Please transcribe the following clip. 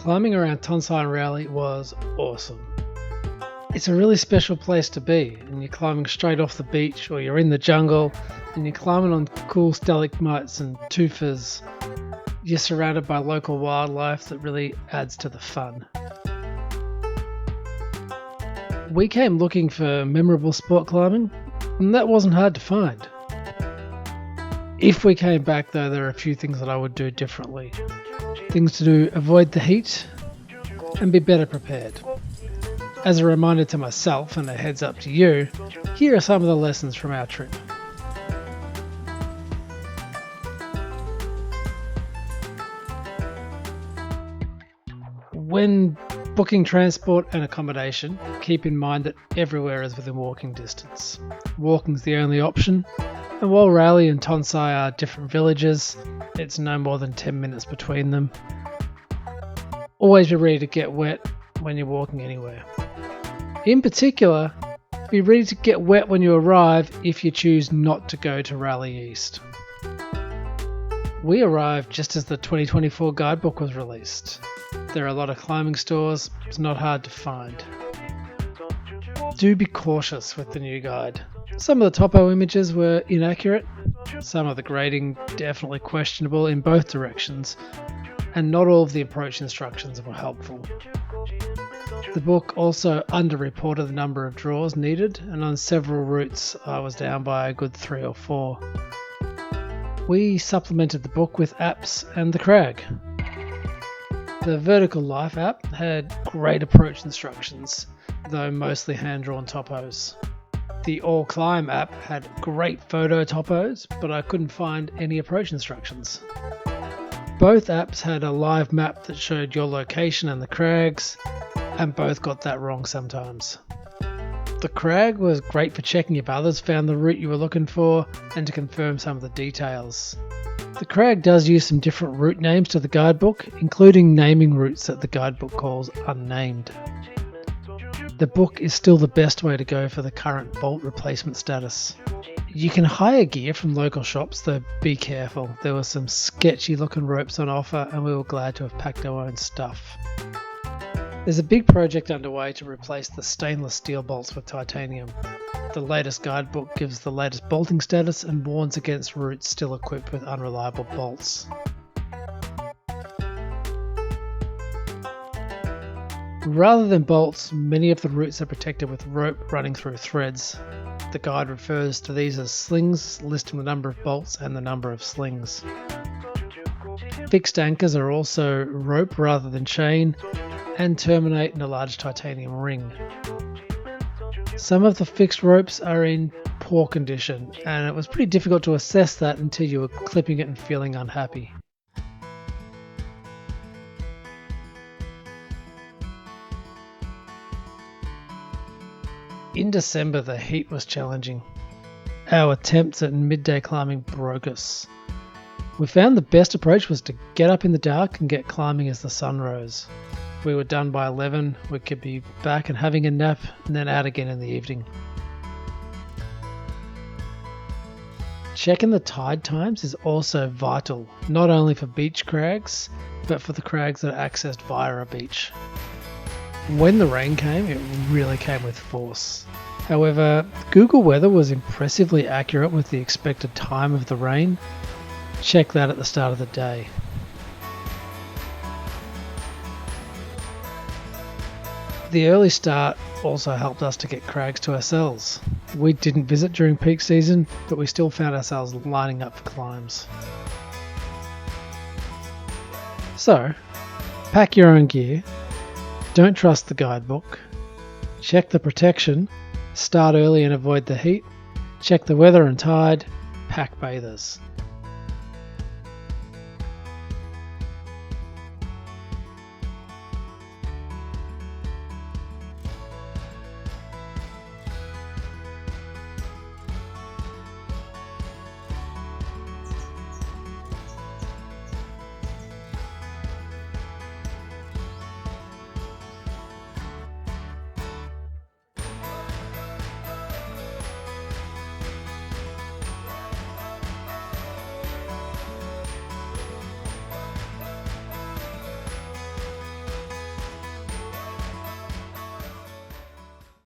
Climbing around Tonsai and Railay was awesome. It's a really special place to be, and you're climbing straight off the beach, or you're in the jungle and you're climbing on cool stalagmites and tufas. You're surrounded by local wildlife that really adds to the fun. We came looking for memorable sport climbing, and that wasn't hard to find. If we came back though, there are a few things that I would do differently. Things to do: avoid the heat and be better prepared. As a reminder to myself and a heads up to you, here are some of the lessons from our trip. When booking transport and accommodation, keep in mind that everywhere is within walking distance. Walking's the only option, and while Railay and Tonsai are different villages, it's no more than 10 minutes between them. Always be ready to get wet when you're walking anywhere. In particular, be ready to get wet when you arrive if you choose not to go to Railay East. We arrived just as the 2024 guidebook was released. There are a lot of climbing stores, it's not hard to find. Do be cautious with the new guide. Some of the topo images were inaccurate, some of the grading definitely questionable in both directions, and not all of the approach instructions were helpful. The book also underreported the number of draws needed, and on several routes I was down by a good 3 or 4. We supplemented the book with apps and the Crag. The Vertical Life app had great approach instructions, though mostly hand-drawn topos. The All Climb app had great photo topos, but I couldn't find any approach instructions. Both apps had a live map that showed your location and the crags, and both got that wrong sometimes. The Crag was great for checking if others found the route you were looking for and to confirm some of the details. The Crag does use some different route names to the guidebook, including naming routes that the guidebook calls unnamed. The book is still the best way to go for the current bolt replacement status. You can hire gear from local shops, though be careful. There were some sketchy looking ropes on offer and we were glad to have packed our own stuff. There's a big project underway to replace the stainless steel bolts with titanium. The latest guidebook gives the latest bolting status and warns against routes still equipped with unreliable bolts. Rather than bolts, many of the routes are protected with rope running through threads. The guide refers to these as slings, listing the number of bolts and the number of slings. Fixed anchors are also rope rather than chain and terminate in a large titanium ring. Some of the fixed ropes are in poor condition, and it was pretty difficult to assess that until you were clipping it and feeling unhappy. In December, the heat was challenging. Our attempts at midday climbing broke us. We found the best approach was to get up in the dark and get climbing as the sun rose. We were done by 11, we could be back and having a nap and then out again in the evening. Checking the tide times is also vital, not only for beach crags, but for the crags that are accessed via a beach. When the rain came, it really came with force. However, Google Weather was impressively accurate with the expected time of the rain. Check that at the start of the day. The early start also helped us to get crags to ourselves. We didn't visit during peak season, but we still found ourselves lining up for climbs. So, pack your own gear, don't trust the guidebook, check the protection, start early and avoid the heat, check the weather and tide, pack bathers.